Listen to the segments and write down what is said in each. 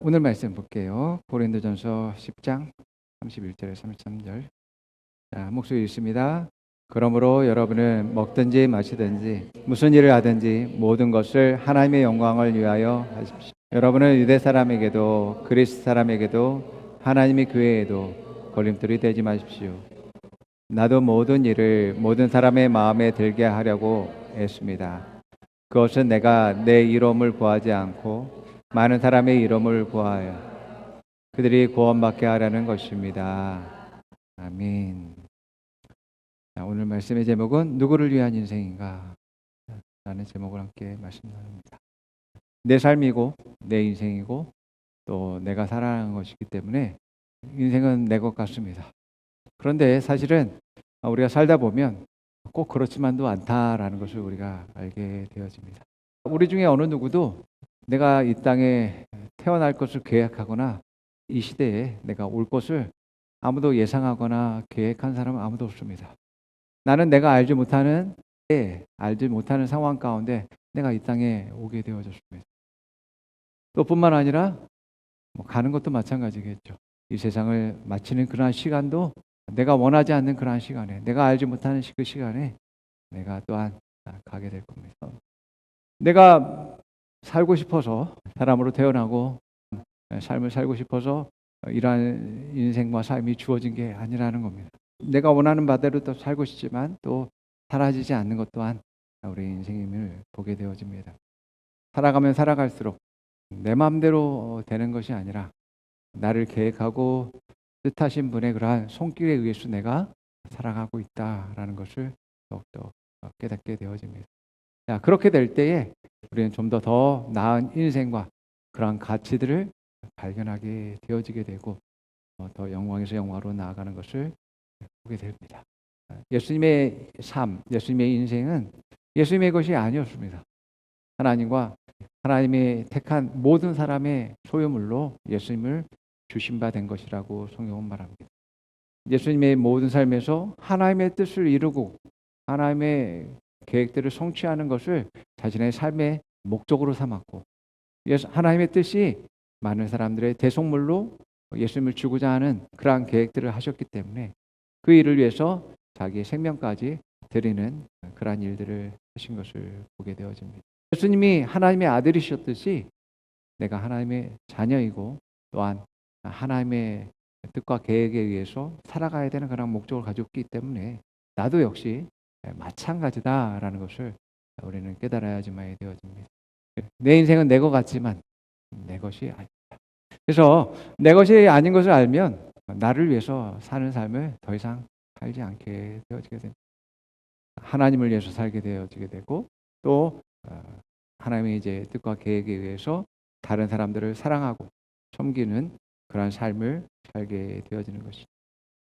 오늘 말씀 볼게요. 고린도전서 10장 31절에 33절. 자, 목소리 있습니다. 그러므로 여러분은 먹든지 마시든지 무슨 일을 하든지 모든 것을 하나님의 영광을 위하여 하십시오. 여러분은 유대 사람에게도 그리스 사람에게도 하나님의 교회에도 걸림돌이 되지 마십시오. 나도 모든 일을 모든 사람의 마음에 들게 하려고 애씁니다. 그것은 내가 내 이름을 구하지 않고 많은 사람의 이름을 구하여 그들이 구원받게 하려는 것입니다. 아멘. 자, 오늘 말씀의 제목은 누구를 위한 인생인가? 라는 제목을 함께 말씀 나눕니다. 내 삶이고 내 인생이고 또 내가 살아가는 것이기 때문에 인생은 내 것 같습니다. 그런데 사실은 우리가 살다 보면 꼭 그렇지만도 않다라는 것을 우리가 알게 되어집니다. 우리 중에 어느 누구도 내가 이 땅에 태어날 것을 계획하거나 이 시대에 내가 올 것을 아무도 예상하거나 계획한 사람은 아무도 없습니다. 나는 내가 알지 못하는 상황 가운데 내가 이 땅에 오게 되어졌습니다. 또 뿐만 아니라 가는 것도 마찬가지겠죠. 이 세상을 마치는 그러한 시간도 내가 원하지 않는 그러한 시간에, 내가 알지 못하는 그 시간에 내가 또한 가게 될 겁니다. 내가 살고 싶어서 사람으로 태어나고 삶을 살고 싶어서 이러한 인생과 삶이 주어진 게 아니라는 겁니다. 내가 원하는 바대로 또 살고 싶지만 또 사라지지 않는 것 또한 우리 인생임을 보게 되어집니다. 살아가면 살아갈수록 내 마음대로 되는 것이 아니라 나를 계획하고 뜻하신 분의 그러한 손길에 의해서 내가 살아가고 있다라는 것을 더욱더 깨닫게 되어집니다. 자, 그렇게 될 때에 우리는 좀 더 나은 인생과 그러한 가치들을 발견하게 되어지게 되고 더 영광에서 영광으로 나아가는 것을 보게 됩니다. 예수님의 삶, 예수님의 인생은 예수님의 것이 아니었습니다. 하나님과 하나님의 택한 모든 사람의 소유물로 예수님을 주신 바 된 것이라고 성경은 말합니다. 예수님의 모든 삶에서 하나님의 뜻을 이루고 하나님의 계획들을 성취하는 것을 자신의 삶의 목적으로 삼았고 하나님의 뜻이 많은 사람들의 대속물로 예수님을 주고자 하는 그러한 계획들을 하셨기 때문에 그 일을 위해서 자기의 생명까지 드리는 그러한 일들을 하신 것을 보게 되어집니다. 예수님이 하나님의 아들이셨듯이 내가 하나님의 자녀이고 또한 하나님의 뜻과 계획에 의해서 살아가야 되는 그런 목적을 가지고 있기 때문에 나도 역시 마찬가지다라는 것을 우리는 깨달아야지만 되어집니다. 내 인생은 내 것 같지만 내 것이 아니다. 그래서 내 것이 아닌 것을 알면 나를 위해서 사는 삶을 더 이상 살지 않게 되어지게 됩니다. 하나님을 위해서 살게 되어지게 되고 또 하나님의 이제 뜻과 계획에 의해서 다른 사람들을 사랑하고 섬기는 그런 삶을 살게 되어지는 것이죠.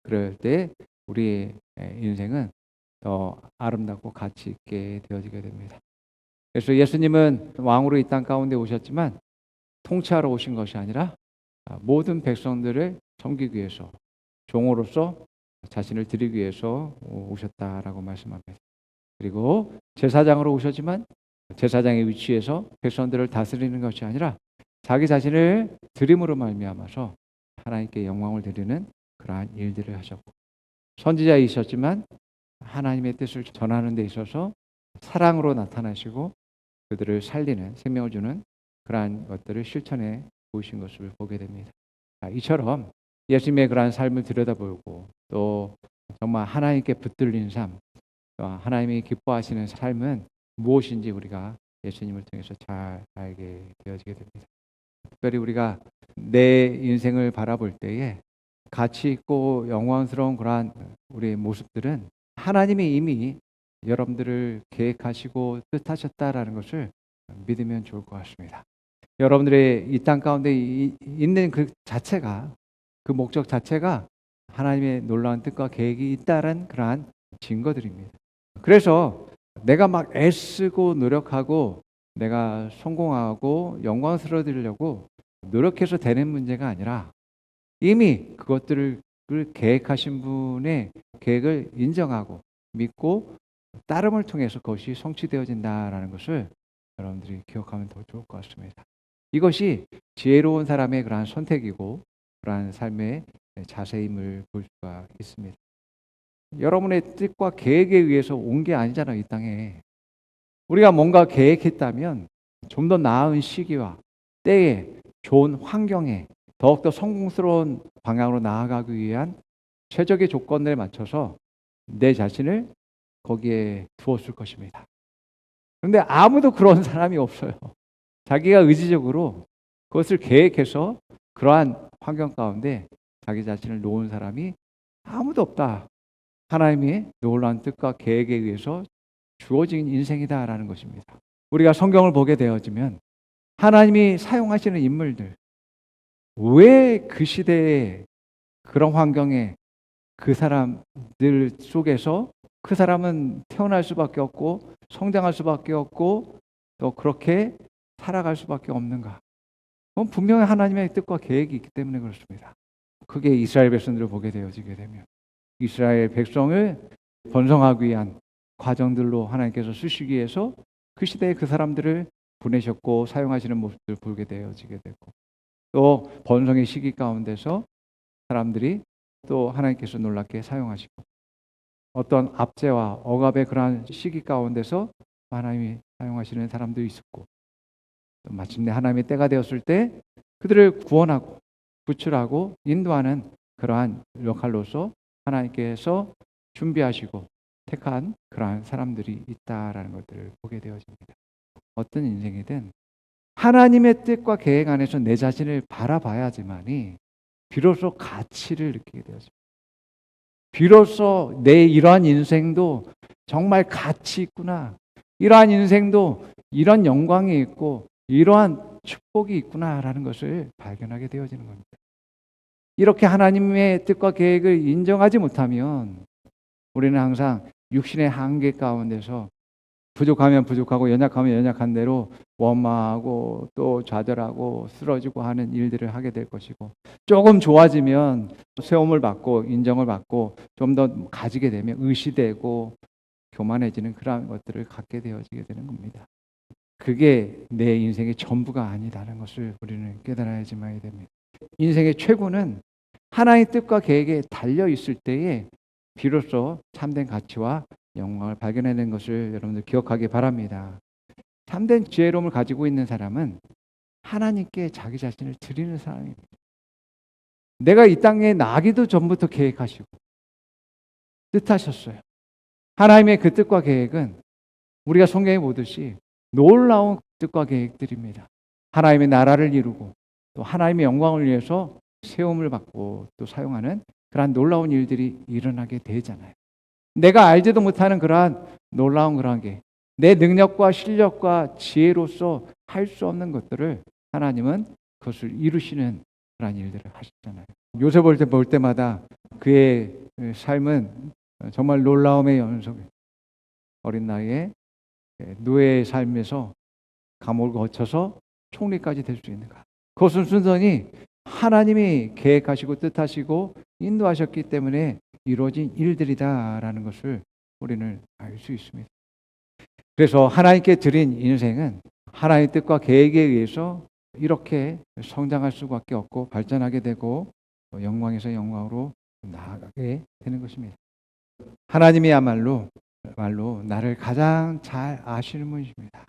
그럴 때 우리의 인생은 더 아름답고 가치 있게 되어지게 됩니다. 그래서 예수님은 왕으로 이 땅 가운데 오셨지만 통치하러 오신 것이 아니라 모든 백성들을 섬기기 위해서 종으로서 자신을 드리기 위해서 오셨다라고 말씀합니다. 그리고 제사장으로 오셨지만 제사장의 위치에서 백성들을 다스리는 것이 아니라 자기 자신을 드림으로 말미암아서 하나님께 영광을 드리는 그러한 일들을 하셨고 선지자이셨지만 하나님의 뜻을 전하는 데 있어서 사랑으로 나타나시고 그들을 살리는 생명을 주는 그러한 것들을 실천해 보이신 것을 보게 됩니다. 이처럼 예수님의 그러한 삶을 들여다보고 또 정말 하나님께 붙들린 삶, 또 하나님이 기뻐하시는 삶은 무엇인지 우리가 예수님을 통해서 잘 알게 되어지게 됩니다. 특별히 우리가 내 인생을 바라볼 때에 가치 있고 영광스러운 그러한 우리의 모습들은 하나님이 이미 여러분들을 계획하시고 뜻하셨다라는 것을 믿으면 좋을 것 같습니다. 여러분들의 이 땅 가운데 있는 그 자체가 그 목적 자체가 하나님의 놀라운 뜻과 계획이 있다는 그러한 증거들입니다. 그래서 내가 막 애쓰고 노력하고 내가 성공하고 영광스러워지려고 노력해서 되는 문제가 아니라 이미 그것들을 계획하신 분의 계획을 인정하고 믿고 따름을 통해서 그것이 성취되어진다라는 것을 여러분들이 기억하면 더 좋을 것 같습니다. 이것이 지혜로운 사람의 그러한 선택이고 그러한 삶의 자세임을 볼 수가 있습니다. 여러분의 뜻과 계획에 의해서 온 게 아니잖아요, 이 땅에. 우리가 뭔가 계획했다면 좀 더 나은 시기와 때에 좋은 환경에 더욱더 성공스러운 방향으로 나아가기 위한 최적의 조건들에 맞춰서 내 자신을 거기에 두었을 것입니다. 그런데 아무도 그런 사람이 없어요. 자기가 의지적으로 그것을 계획해서 그러한 환경 가운데 자기 자신을 놓은 사람이 아무도 없다. 하나님의 놀라운 뜻과 계획에 의해서 주어진 인생이다라는 것입니다. 우리가 성경을 보게 되어지면 하나님이 사용하시는 인물들, 왜 그 시대에 그런 환경에 그 사람들 속에서 그 사람은 태어날 수밖에 없고 성장할 수밖에 없고 또 그렇게 살아갈 수밖에 없는가? 그건 분명히 하나님의 뜻과 계획이 있기 때문에 그렇습니다. 그게 이스라엘 백성들을 보게 되어지게 되면 이스라엘 백성을 번성하기 위한 과정들로 하나님께서 쓰시기 위해서 그 시대에 그 사람들을 보내셨고 사용하시는 모습들을 보게 되어지게 되고 또 번성의 시기 가운데서 사람들이 또 하나님께서 놀랍게 사용하시고 어떤 압제와 억압의 그러한 시기 가운데서 하나님이 사용하시는 사람들이 있었고 마침내 하나님의 때가 되었을 때 그들을 구원하고 구출하고 인도하는 그러한 역할로서 하나님께서 준비하시고 택한 그러한 사람들이 있다라는 것들을 보게 되어집니다. 어떤 인생이든 하나님의 뜻과 계획 안에서 내 자신을 바라봐야지만이 비로소 가치를 느끼게 되어집니다. 비로소 내 이러한 인생도 정말 가치 있구나. 이러한 인생도 이런 영광이 있고 이러한 축복이 있구나라는 것을 발견하게 되어지는 겁니다. 이렇게 하나님의 뜻과 계획을 인정하지 못하면 우리는 항상 육신의 한계 가운데서 부족하면 부족하고 연약하면 연약한 대로 원망하고 또 좌절하고 쓰러지고 하는 일들을 하게 될 것이고 조금 좋아지면 세움을 받고 인정을 받고 좀 더 가지게 되면 의시되고 교만해지는 그러한 것들을 갖게 되어지게 되는 겁니다. 그게 내 인생의 전부가 아니다라는 것을 우리는 깨달아야지만 됩니다. 인생의 최고는 하나님의 뜻과 계획에 달려 있을 때에 비로소 참된 가치와 영광을 발견해낸 것을 여러분들 기억하기 바랍니다. 참된 지혜로움을 가지고 있는 사람은 하나님께 자기 자신을 드리는 사람입니다. 내가 이 땅에 나기도 전부터 계획하시고 뜻하셨어요. 하나님의 그 뜻과 계획은 우리가 성경에 보듯이 놀라운 뜻과 계획들입니다. 하나님의 나라를 이루고 또 하나님의 영광을 위해서 세움을 받고 또 사용하는 그러한 놀라운 일들이 일어나게 되잖아요. 내가 알지도 못하는 그러한 놀라운 그러한 게 내 능력과 실력과 지혜로서 할 수 없는 것들을 하나님은 그것을 이루시는 그러한 일들을 하시잖아요. 요셉을 볼 때마다 그의 삶은 정말 놀라움의 연속이에요. 어린 나이에 노예의 삶에서 감옥을 거쳐서 총리까지 될 수 있는가? 그것은 순전히 하나님이 계획하시고 뜻하시고 인도하셨기 때문에 이루어진 일들이다라는 것을 우리는 알 수 있습니다. 그래서 하나님께 드린 인생은 하나님의 뜻과 계획에 의해서 이렇게 성장할 수밖에 없고 발전하게 되고 영광에서 영광으로 나아가게 되는 것입니다. 하나님이야말로 나를 가장 잘 아시는 분이십니다.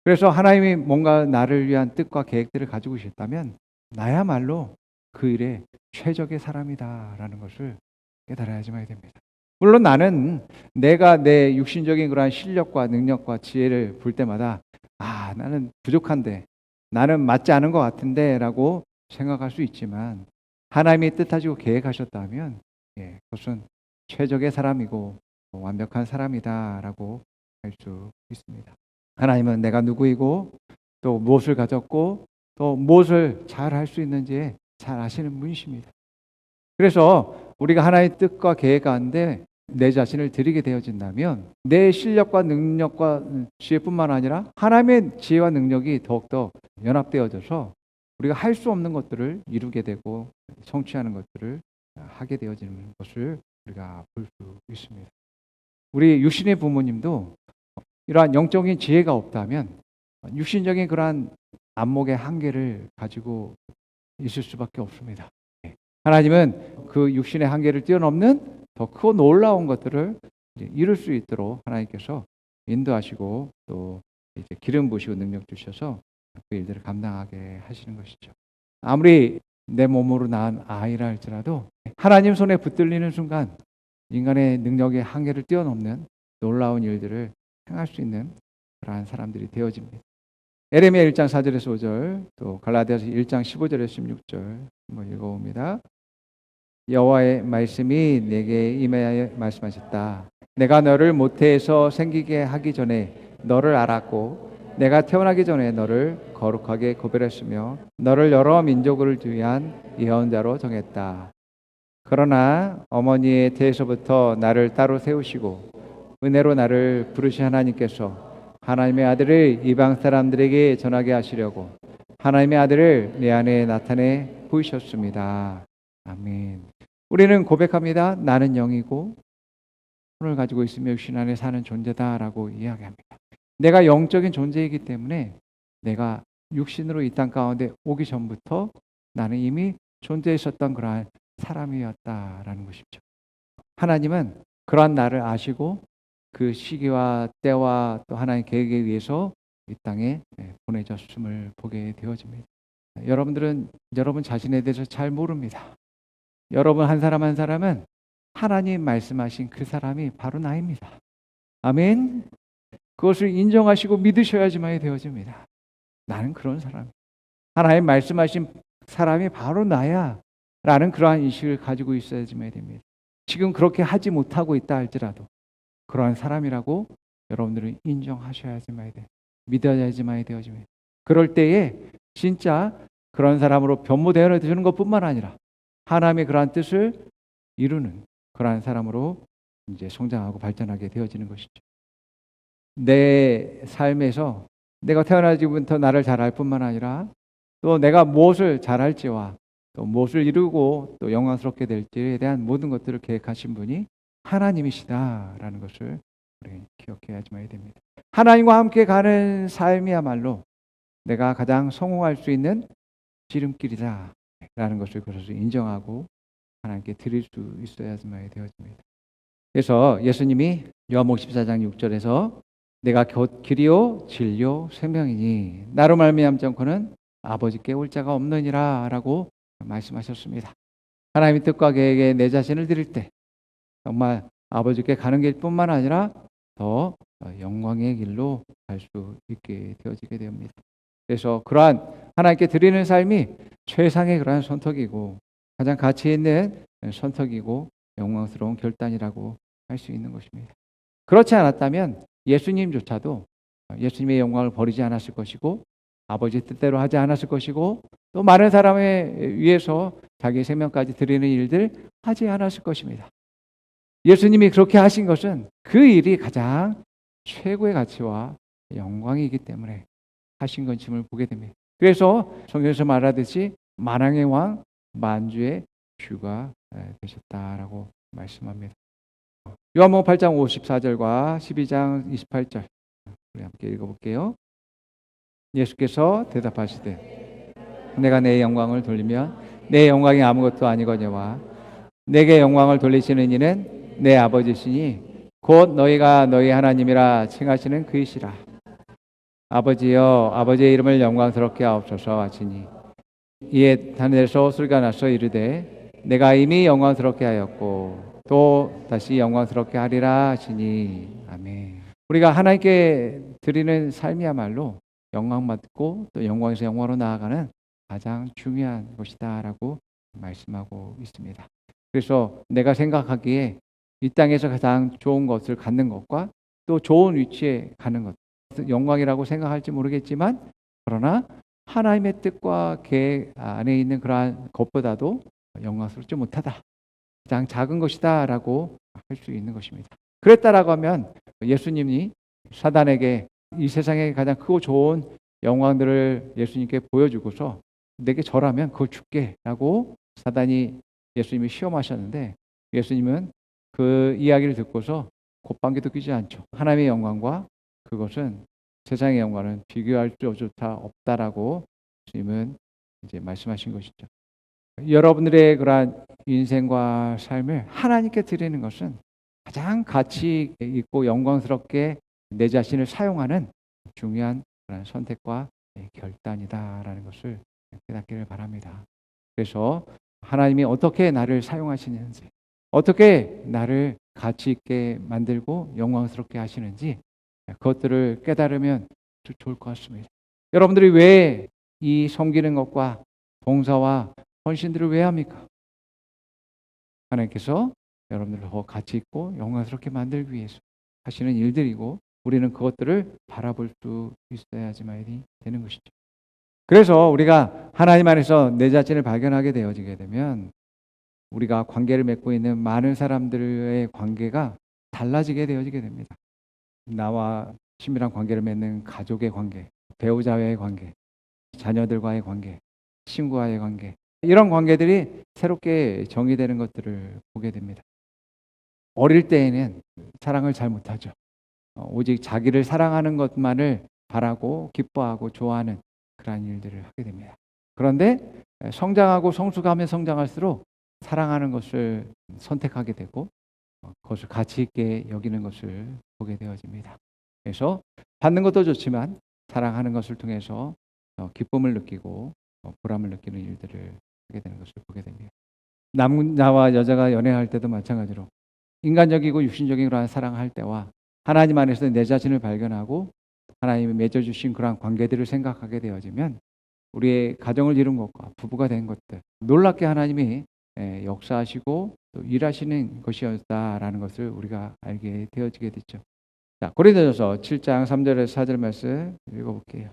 그래서 하나님이 뭔가 나를 위한 뜻과 계획들을 가지고 계셨다면 나야말로 그 일에 최적의 사람이다라는 것을 깨달아야지만 됩니다. 물론 나는 내가 내 육신적인 그러한 실력과 능력과 지혜를 볼 때마다 나는 부족한데 나는 맞지 않은 것 같은데 라고 생각할 수 있지만 하나님이 뜻하시고 계획하셨다면 그것은 최적의 사람이고 완벽한 사람이다라고 할 수 있습니다. 하나님은 내가 누구이고 또 무엇을 가졌고 또 무엇을 잘 할 수 있는지 잘 아시는 분이십니다. 그래서 우리가 하나님의 뜻과 계획 가운데 내 자신을 드리게 되어진다면 내 실력과 능력과 지혜뿐만 아니라 하나님의 지혜와 능력이 더욱더 연합되어져서 우리가 할 수 없는 것들을 이루게 되고 성취하는 것들을 하게 되어지는 것을 우리가 볼 수 있습니다. 우리 육신의 부모님도 이러한 영적인 지혜가 없다면 육신적인 그러한 안목의 한계를 가지고 있을 수밖에 없습니다. 하나님은 그 육신의 한계를 뛰어넘는 더 크고 놀라운 것들을 이룰 수 있도록 하나님께서 인도하시고 또 이제 기름 부으시고 능력 주셔서 그 일들을 감당하게 하시는 것이죠. 아무리 내 몸으로 낳은 아이라 할지라도 하나님 손에 붙들리는 순간 인간의 능력의 한계를 뛰어넘는 놀라운 일들을 행할 수 있는 그러한 사람들이 되어집니다. 에레미야 1장 4절에서 5절, 또 갈라디아서 1장 15절에서 16절 한번 읽어봅니다. 여호와의 말씀이 내게 임하여 말씀하셨다. 내가 너를 모태에서 생기게 하기 전에 너를 알았고 내가 태어나기 전에 너를 거룩하게 구별했으며 너를 여러 민족을 위한 예언자로 정했다. 그러나 어머니의 태에서부터 나를 따로 세우시고 은혜로 나를 부르신 하나님께서 하나님의 아들을 이방 사람들에게 전하게 하시려고 하나님의 아들을 내 안에 나타내 보이셨습니다. 아멘. 우리는 고백합니다. 나는 영이고 손을 가지고 있으며 육신 안에 사는 존재다라고 이야기합니다. 내가 영적인 존재이기 때문에 내가 육신으로 이 땅 가운데 오기 전부터 나는 이미 존재했었던 그러한 사람이었다라는 것이죠. 하나님은 그러한 나를 아시고 그 시기와 때와 또 하나님의 계획에 의해서 이 땅에 보내졌음을 보게 되어집니다. 여러분들은 여러분 자신에 대해서 잘 모릅니다. 여러분 한 사람 한 사람은 하나님 말씀하신 그 사람이 바로 나입니다. 아멘. 그것을 인정하시고 믿으셔야지만 되어집니다. 나는 그런 사람. 하나님 말씀하신 사람이 바로 나야 라는 그러한 인식을 가지고 있어야지만 됩니다. 지금 그렇게 하지 못하고 있다 할지라도 그러한 사람이라고 여러분들은 인정하셔야지만 돼요. 믿어야지만 되어집니다. 그럴 때에 진짜 그런 사람으로 변모되어 주는 것뿐만 아니라 하나님의 그러한 뜻을 이루는 그러한 사람으로 이제 성장하고 발전하게 되어지는 것이죠. 내 삶에서 내가 태어나기부터 나를 잘 알 뿐만 아니라 또 내가 무엇을 잘할지와 또 무엇을 이루고 또 영광스럽게 될지에 대한 모든 것들을 계획하신 분이 하나님이시다라는 것을 우리 기억해야지만 됩니다. 하나님과 함께 가는 삶이야말로 내가 가장 성공할 수 있는 지름길이다라는 것을 그것을 인정하고 하나님께 드릴 수 있어야지만 되어집니다. 그래서 예수님이 요한복음 14장 6절에서 내가 곧 길이요 진리요 생명이니 나로 말미암지 않고는 아버지께 올 자가 없느니라라고 말씀하셨습니다. 하나님의 뜻과 계획에 내 자신을 드릴 때 정말 아버지께 가는 길뿐만 아니라 더 영광의 길로 갈 수 있게 되어지게 됩니다. 그래서 그러한 하나님께 드리는 삶이 최상의 그러한 선택이고 가장 가치 있는 선택이고 영광스러운 결단이라고 할 수 있는 것입니다. 그렇지 않았다면 예수님조차도 예수님의 영광을 버리지 않았을 것이고 아버지 뜻대로 하지 않았을 것이고 또 많은 사람에 위해서 자기 생명까지 드리는 일들 하지 않았을 것입니다. 예수님이 그렇게 하신 것은 그 일이 가장 최고의 가치와 영광이기 때문에 하신 것임을 보게 됩니다. 그래서 성경에서 말하듯이 만왕의 왕 만주의 주가 되셨다라고 말씀합니다. 요한복음 8장 54절과 12장 28절 우리 함께 읽어볼게요. 예수께서 대답하시되 내가 내 영광을 돌리면 내 영광이 아무것도 아니거니와 내게 영광을 돌리시는 이는 내 아버지시니 곧 너희가 너희 하나님이라 칭하시는 그이시라. 아버지여 아버지의 이름을 영광스럽게 하옵소서 하시니 이에 하늘에서 소리가 나서 이르되 내가 이미 영광스럽게 하였고 또 다시 영광스럽게 하리라 하시니 아멘. 우리가 하나님께 드리는 삶이야말로 영광받고 또 영광에서 영광으로 나아가는 가장 중요한 것이다라고 말씀하고 있습니다. 그래서 내가 생각하기에 이 땅에서 가장 좋은 것을 갖는 것과 또 좋은 위치에 가는 것 영광이라고 생각할지 모르겠지만 그러나 하나님의 뜻과 계획 안에 있는 그러한 것보다도 영광스럽지 못하다. 가장 작은 것이다 라고 할 수 있는 것입니다. 그랬다라고 하면 예수님이 사단에게 이 세상에 가장 크고 좋은 영광들을 예수님께 보여주고서 내게 절하면 그걸 줄게 라고 사단이 예수님이 시험하셨는데 예수님은 그 이야기를 듣고서 곱방귀도 뀌지 않죠. 하나님의 영광과 그것은 세상의 영광은 비교할 수조차 없다라고 주님은 이제 말씀하신 것이죠. 여러분들의 그러한 인생과 삶을 하나님께 드리는 것은 가장 가치 있고 영광스럽게 내 자신을 사용하는 중요한 그런 선택과 결단이다라는 것을 깨닫기를 바랍니다. 그래서 하나님이 어떻게 나를 사용하시는지, 어떻게 나를 가치 있게 만들고 영광스럽게 하시는지 그것들을 깨달으면 좋을 것 같습니다. 여러분들이 왜 이 섬기는 것과 봉사와 헌신들을 왜 합니까? 하나님께서 여러분들을 더 가치 있고 영광스럽게 만들기 위해서 하시는 일들이고 우리는 그것들을 바라볼 수 있어야지만이 되는 것이죠. 그래서 우리가 하나님 안에서 내 자신을 발견하게 되어지게 되면 우리가 관계를 맺고 있는 많은 사람들의 관계가 달라지게 되어지게 됩니다. 나와 친밀한 관계를 맺는 가족의 관계, 배우자와의 관계, 자녀들과의 관계, 친구와의 관계, 이런 관계들이 새롭게 정의되는 것들을 보게 됩니다. 어릴 때에는 사랑을 잘 못하죠. 오직 자기를 사랑하는 것만을 바라고 기뻐하고 좋아하는 그러한 일들을 하게 됩니다. 그런데 성장하고 성숙하면 성장할수록 사랑하는 것을 선택하게 되고 그것을 가치 있게 여기는 것을 보게 되어집니다. 그래서 받는 것도 좋지만 사랑하는 것을 통해서 기쁨을 느끼고 보람을 느끼는 일들을 하게 되는 것을 보게 됩니다. 남자와 여자가 연애할 때도 마찬가지로 인간적이고 육신적인 그러한 사랑할 때와 하나님 안에서 내 자신을 발견하고 하나님이 맺어주신 그러한 관계들을 생각하게 되어지면 우리의 가정을 이룬 것과 부부가 된 것들 놀랍게 하나님이 역사하시고 또 일하시는 것이었다라는 것을 우리가 알게 되어지게 됐죠. 자, 고린도전서 7장 3절에서 4절 말씀 읽어볼게요.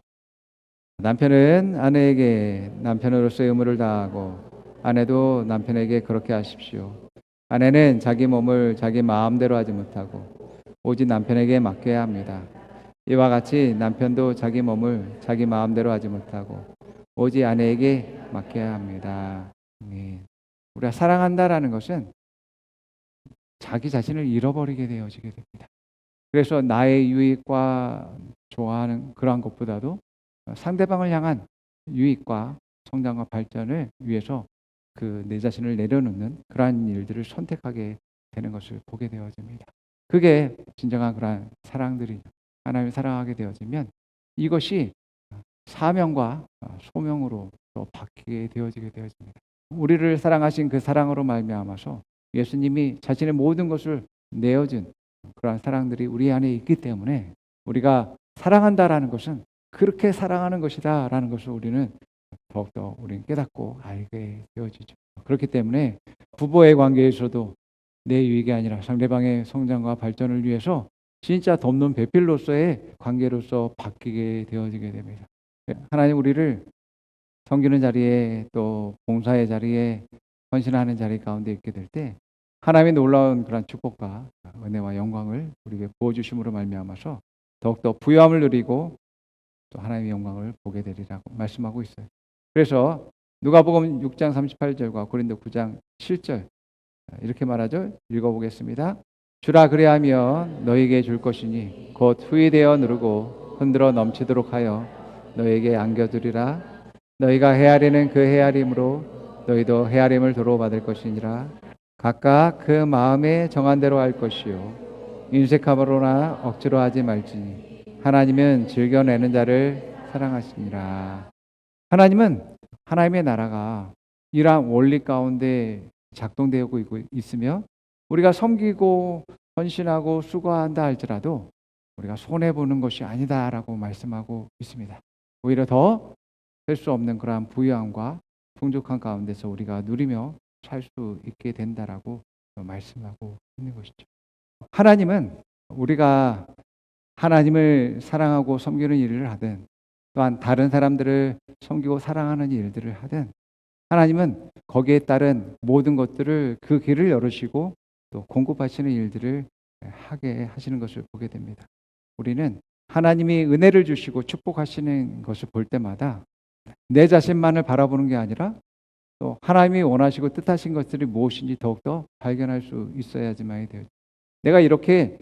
남편은 아내에게 남편으로서의 의무를 다하고 아내도 남편에게 그렇게 하십시오. 아내는 자기 몸을 자기 마음대로 하지 못하고 오직 남편에게 맡겨야 합니다. 이와 같이 남편도 자기 몸을 자기 마음대로 하지 못하고 오직 아내에게 맡겨야 합니다. 우리가 사랑한다라는 것은 자기 자신을 잃어버리게 되어지게 됩니다. 그래서 나의 유익과 좋아하는 그러한 것보다도 상대방을 향한 유익과 성장과 발전을 위해서 그 내 자신을 내려놓는 그러한 일들을 선택하게 되는 것을 보게 되어집니다. 그게 진정한 그러한 사랑들이 하나님을 사랑하게 되어지면 이것이 사명과 소명으로 또 바뀌게 되어지게 되어집니다. 우리를 사랑하신 그 사랑으로 말미암아서 예수님이 자신의 모든 것을 내어준 그러한 사랑들이 우리 안에 있기 때문에 우리가 사랑한다라는 것은 그렇게 사랑하는 것이다라는 것을 우리는 더욱더 우리는 깨닫고 알게 되어지죠. 그렇기 때문에 부부의 관계에서도 내 유익이 아니라 상대방의 성장과 발전을 위해서 진짜 돕는 배필로서의 관계로서 바뀌게 되어지게 됩니다. 하나님 우리를 섬기는 자리에 또 봉사의 자리에 헌신하는 자리 가운데 있게 될 때 하나님의 놀라운 그런 축복과 은혜와 영광을 우리에게 부어주심으로 말미암아서 더욱더 부요함을 누리고 또 하나님의 영광을 보게 되리라고 말씀하고 있어요. 그래서 누가복음 6장 38절과 고린도 9장 7절 이렇게 말하죠. 읽어보겠습니다. 주라 그리하면 너에게 줄 것이니 곧 후이되어 누르고 흔들어 넘치도록 하여 너에게 안겨두리라. 너희가 헤아리는 그 헤아림으로 너희도 헤아림을 도로 받을 것이니라. 각각 그 마음에 정한 대로 할 것이요 인색함으로나 억지로 하지 말지니 하나님은 즐겨내는 자를 사랑하시니라. 하나님은 하나님의 나라가 이러한 원리 가운데 작동되고 있으며 우리가 섬기고 헌신하고 수고한다 할지라도 우리가 손해보는 것이 아니다라고 말씀하고 있습니다. 오히려 더 할 수 없는 그러한 부유함과 풍족한 가운데서 우리가 누리며 살 수 있게 된다라고 말씀하고 있는 것이죠. 하나님은 우리가 하나님을 사랑하고 섬기는 일을 하든 또한 다른 사람들을 섬기고 사랑하는 일들을 하든 하나님은 거기에 따른 모든 것들을 그 길을 열으시고 또 공급하시는 일들을 하게 하시는 것을 보게 됩니다. 우리는 하나님이 은혜를 주시고 축복하시는 것을 볼 때마다 내 자신만을 바라보는 게 아니라 또 하나님이 원하시고 뜻하신 것들이 무엇인지 더욱더 발견할 수 있어야지만이 돼요. 내가 이렇게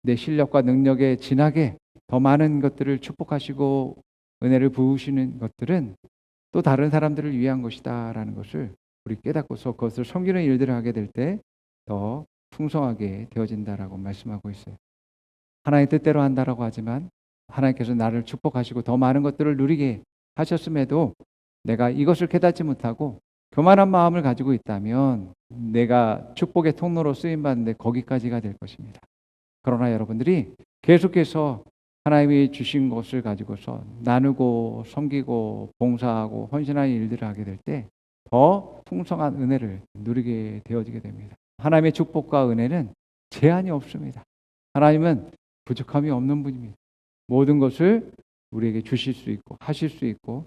내 실력과 능력에 진하게 더 많은 것들을 축복하시고 은혜를 부으시는 것들은 또 다른 사람들을 위한 것이다라는 것을 우리 깨닫고서 그것을 섬기는 일들을 하게 될 때 더 풍성하게 되어진다라고 말씀하고 있어요. 하나의 뜻대로 한다라고 하지만 하나님께서 나를 축복하시고 더 많은 것들을 누리게 하셨음에도 내가 이것을 깨닫지 못하고 교만한 마음을 가지고 있다면 내가 축복의 통로로 쓰임 받는데 거기까지가 될 것입니다. 그러나 여러분들이 계속해서 하나님이 주신 것을 가지고서 나누고 섬기고 봉사하고 헌신하는 일들을 하게 될 때 더 풍성한 은혜를 누리게 되어지게 됩니다. 하나님의 축복과 은혜는 제한이 없습니다. 하나님은 부족함이 없는 분입니다. 모든 것을 우리에게 주실 수 있고 하실 수 있고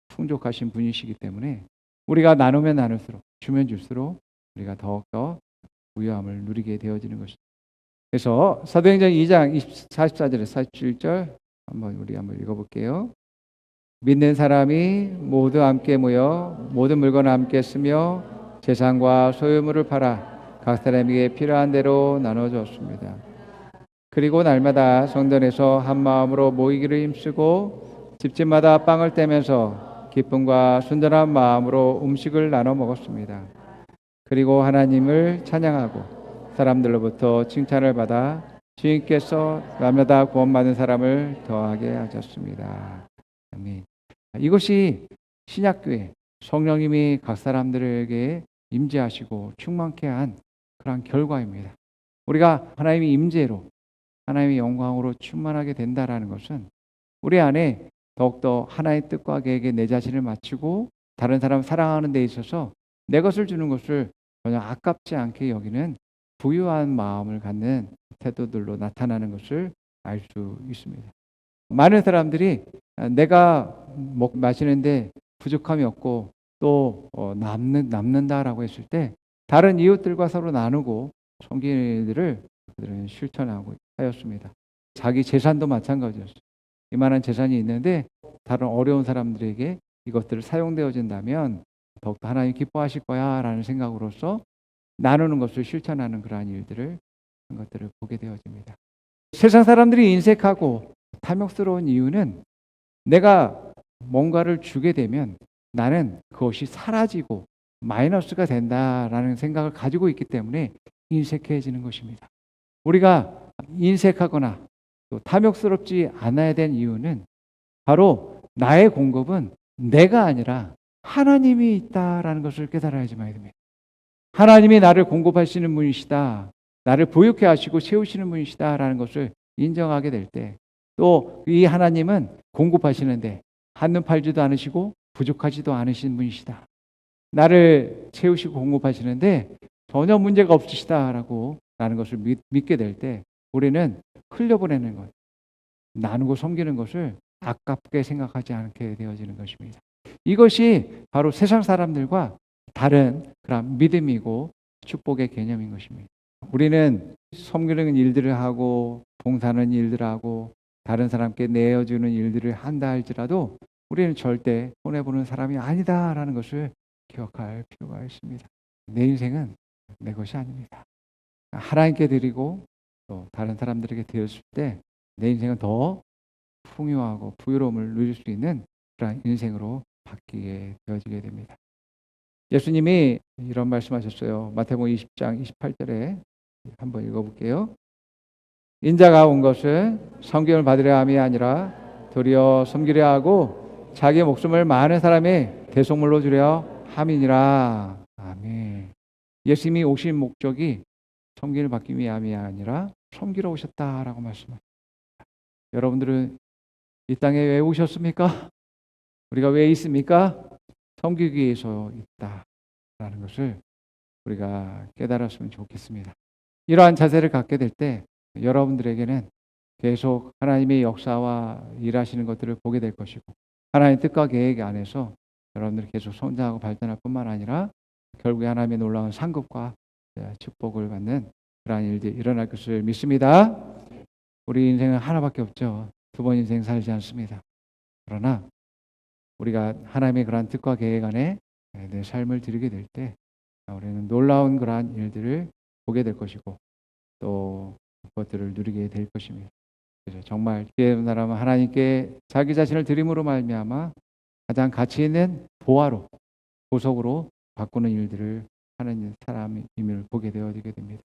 풍족하신 분이시기 때문에 우리가 나누면 나눌수록 주면 줄수록 우리가 더욱더 부유함을 누리게 되어지는 것입니다. 그래서 사도행전 2장 44절에 47절 우리 한번 읽어볼게요. 믿는 사람이 모두 함께 모여 모든 물건을 함께 쓰며 재산과 소유물을 팔아 각 사람에게 필요한 대로 나눠줬습니다. 그리고 날마다 성전에서 한 마음으로 모이기를 힘쓰고 집집마다 빵을 떼면서 기쁨과 순전한 마음으로 음식을 나눠 먹었습니다. 그리고 하나님을 찬양하고 사람들로부터 칭찬을 받아 주님께서 날마다 구원받는 사람을 더하게 하셨습니다. 아멘. 이것이 신약교회 성령님이 각 사람들에게 임재하시고 충만케 한 그런 결과입니다. 우리가 하나님의 임재로 하나님의 영광으로 충만하게 된다라는 것은 우리 안에 더욱더 하나의 뜻과 계획에 내 자신을 맞추고 다른 사람 사랑하는 데 있어서 내 것을 주는 것을 전혀 아깝지 않게 여기는 부유한 마음을 갖는 태도들로 나타나는 것을 알 수 있습니다. 많은 사람들이 내가 마시는데 부족함이 없고 또 남는다라고 했을 때 다른 이웃들과 서로 나누고 섬기는 일들을 그들은 실천하고 하였습니다. 자기 재산도 마찬가지였어요. 이만한 재산이 있는데 다른 어려운 사람들에게 이것들을 사용되어진다면 더욱더 하나님 기뻐하실 거야 라는 생각으로서 나누는 것을 실천하는 그러한 일들을 한 것들을 보게 되어집니다. 세상 사람들이 인색하고 탐욕스러운 이유는 내가 뭔가를 주게 되면 나는 그것이 사라지고 마이너스가 된다라는 생각을 가지고 있기 때문에 인색해지는 것입니다. 우리가 인색하거나 또 탐욕스럽지 않아야 된 이유는 바로 나의 공급은 내가 아니라 하나님이 있다라는 것을 깨달아야지만 됩니다. 하나님이 나를 공급하시는 분이시다. 나를 부유케 하시고 채우시는 분이시다라는 것을 인정하게 될 때 또 이 하나님은 공급하시는데 한눈 팔지도 않으시고 부족하지도 않으신 분이시다. 나를 채우시고 공급하시는데 전혀 문제가 없으시다라고 라는 것을 믿게 될 때 우리는 흘려보내는 것, 나누고 섬기는 것을 아깝게 생각하지 않게 되어지는 것입니다. 이것이 바로 세상 사람들과 다른 그런 믿음이고 축복의 개념인 것입니다. 우리는 섬기는 일들을 하고 봉사하는 일들을 하고 다른 사람께 내어주는 일들을 한다 할지라도 우리는 절대 손해보는 사람이 아니다라는 것을 기억할 필요가 있습니다. 내 인생은 내 것이 아닙니다. 하나님께 드리고 또 다른 사람들에게 드렸을 때 내 인생은 더 풍요하고 부유로움을 누릴 수 있는 그런 인생으로 바뀌게 되어지게 됩니다. 예수님이 이런 말씀하셨어요. 마태복음 20장 28절에 한번 읽어볼게요. 인자가 온 것은 섬김을 받으려 함이 아니라 도리어 섬기려 하고 자기 목숨을 많은 사람의 대속물로 주려 함이니라. 아멘. 예수님이 오신 목적이 섬김을 받기 위함이 아니라 섬기러 오셨다라고 말씀합니다. 여러분들은 이 땅에 왜 오셨습니까? 우리가 왜 있습니까? 섬기기 위해서 있다라는 것을 우리가 깨달았으면 좋겠습니다. 이러한 자세를 갖게 될 때 여러분들에게는 계속 하나님의 역사와 일하시는 것들을 보게 될 것이고 하나님의 뜻과 계획 안에서 여러분들이 계속 성장하고 발전할 뿐만 아니라 결국에 하나님의 놀라운 상급과 축복을 받는 그러한 일들이 일어날 것을 믿습니다. 우리 인생은 하나밖에 없죠. 두 번 인생 살지 않습니다. 그러나 우리가 하나님의 그러한 뜻과 계획 안에 내 삶을 드리게 될 때 우리는 놀라운 그러한 일들을 보게 될 것이고 또 그것들을 누리게 될 것입니다. 그래서 정말 기회의 사람은 하나님께 자기 자신을 드림으로 말미암아 가장 가치 있는 보화로, 보석으로 바꾸는 일들을 하는 사람임을 보게 되어지게 됩니다.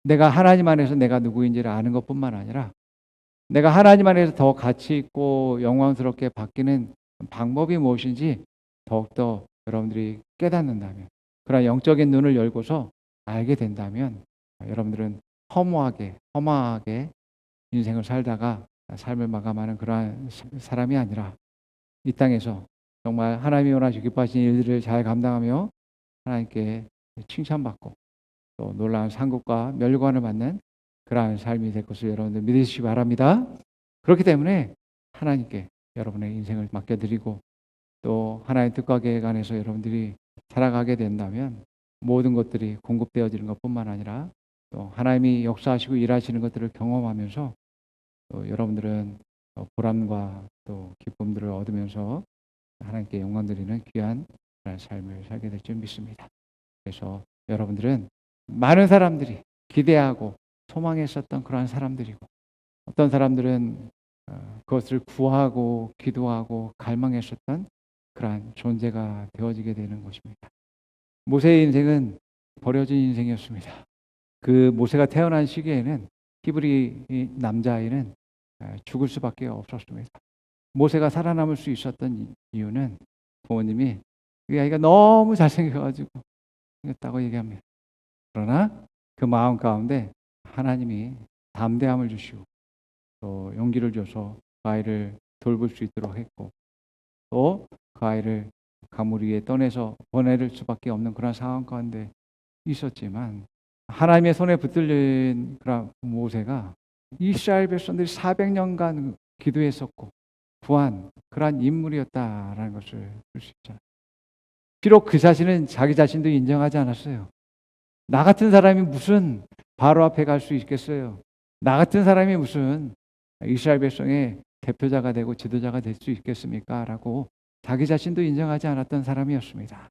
내가 하나님 안에서 내가 누구인지를 아는 것뿐만 아니라 내가 하나님 안에서 더 가치 있고 영광스럽게 바뀌는 방법이 무엇인지 더욱더 여러분들이 깨닫는다면, 그런 영적인 눈을 열고서 알게 된다면 여러분들은 허무하게 인생을 살다가 삶을 마감하는 그러한 사람이 아니라 이 땅에서 정말 하나님이 원하시고 기뻐하시는 일들을 잘 감당하며 하나님께 칭찬받고 또 놀라운 상급과 멸관을 받는 그러한 삶이 될 것을 여러분들 믿으시기 바랍니다. 그렇기 때문에 하나님께 여러분의 인생을 맡겨드리고 또 하나님의 뜻과 계획 안에서 여러분들이 살아가게 된다면 모든 것들이 공급되어지는 것뿐만 아니라 또 하나님이 역사하시고 일하시는 것들을 경험하면서 또 여러분들은 보람과 또 기쁨들을 얻으면서 하나님께 영광 드리는 귀한 삶을 살게 될 줄 믿습니다. 그래서 여러분들은 많은 사람들이 기대하고 소망했었던 그러한 사람들이고, 어떤 사람들은 그것을 구하고 기도하고 갈망했었던 그러한 존재가 되어지게 되는 것입니다. 모세의 인생은 버려진 인생이었습니다. 그 모세가 태어난 시기에는 히브리 남자아이는 죽을 수밖에 없었습니다. 모세가 살아남을 수 있었던 이유는 부모님이 이 아이가 너무 잘생겨가지고 생겼다고 얘기합니다. 그러나 그 마음 가운데 하나님이 담대함을 주시고 또 용기를 줘서 그 아이를 돌볼 수 있도록 했고, 또 그 아이를 가물 위에 떠내서 보낼 수밖에 없는 그런 상황 가운데 있었지만 하나님의 손에 붙들린 그런 모세가 이스라엘 백성들이 400년간 기도했었고 구한 그러한 인물이었다라는 것을 볼 수 있잖아요. 비록 그 자신은 자기 자신도 인정하지 않았어요. 나 같은 사람이 무슨 바로 앞에 갈 수 있겠어요? 나 같은 사람이 무슨 이스라엘 백성의 대표자가 되고 지도자가 될 수 있겠습니까? 라고 자기 자신도 인정하지 않았던 사람이었습니다.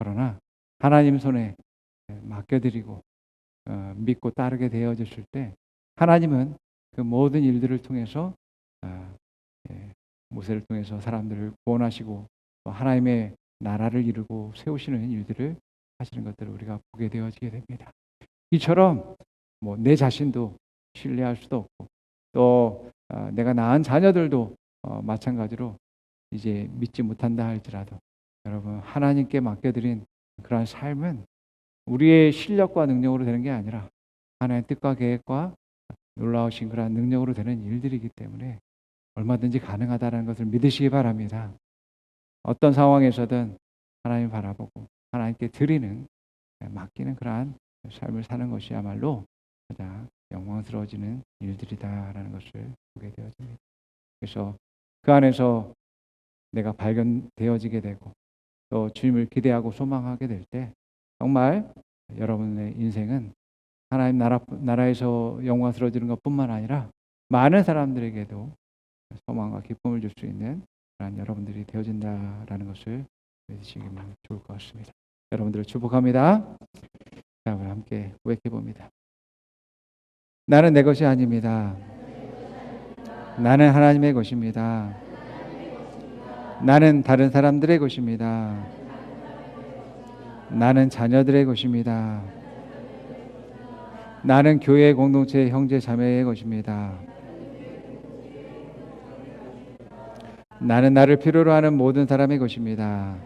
그러나 하나님 손에 맡겨드리고 믿고 따르게 되어졌을 때 하나님은 그 모든 일들을 통해서 모세를 통해서 사람들을 구원하시고 또 하나님의 나라를 이루고 세우시는 일들을 하시는 것들을 우리가 보게 되어지게 됩니다. 이처럼 내 자신도 신뢰할 수도 없고 또 내가 낳은 자녀들도 마찬가지로 이제 믿지 못한다 할지라도 여러분 하나님께 맡겨드린 그러한 삶은 우리의 실력과 능력으로 되는 게 아니라 하나님의 뜻과 계획과 놀라우신 그러한 능력으로 되는 일들이기 때문에 얼마든지 가능하다는 것을 믿으시기 바랍니다. 어떤 상황에서든 하나님 바라보고 하나님께 드리는, 맡기는 그러한 삶을 사는 것이야말로 가장 영광스러워지는 일들이다라는 것을 보게 되어집니다. 그래서 그 안에서 내가 발견되어지게 되고 또 주님을 기대하고 소망하게 될 때 정말 여러분의 인생은 하나님 나라에서 영광스러워지는 것뿐만 아니라 많은 사람들에게도 소망과 기쁨을 줄 수 있는 그런 여러분들이 되어진다라는 것을 믿으시면 좋을 것 같습니다. 여러분들을 축복합니다. 자, 우리 함께 고백해 봅니다. 나는 내 것이 아닙니다. 나는 하나님의 것입니다. 나는 다른 사람들의 것입니다. 나는 자녀들의 것입니다. 나는 교회 공동체 형제 자매의 것입니다. 나는 나를 필요로 하는 모든 사람의 것입니다.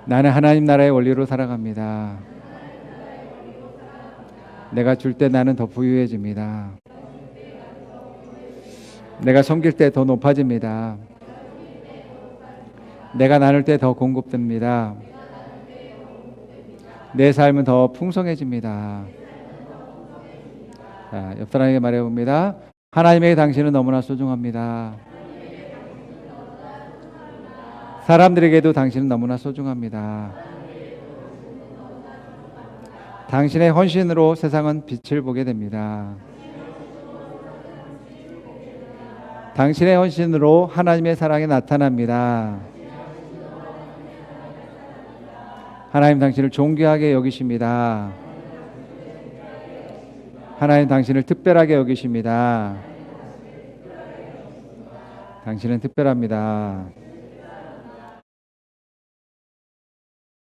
나는 하나님 나라의 원리로 살아갑니다. 내가 줄 때 나는 더 부유해집니다. 내가 섬길 때 더 높아집니다. 내가 나눌 때 더 공급됩니다. 내 삶은 더 풍성해집니다. 자, 옆 사람에게 말해봅니다. 하나님에게 당신은 너무나 소중합니다. 사람들에게도 당신은 너무나 소중합니다. 당신의 헌신으로 세상은 빛을 보게 됩니다. 당신의 헌신으로 하나님의 사랑이 나타납니다. 하나님 당신을 존귀하게 여기십니다. 하나님 당신을 특별하게 여기십니다. 당신은 특별합니다.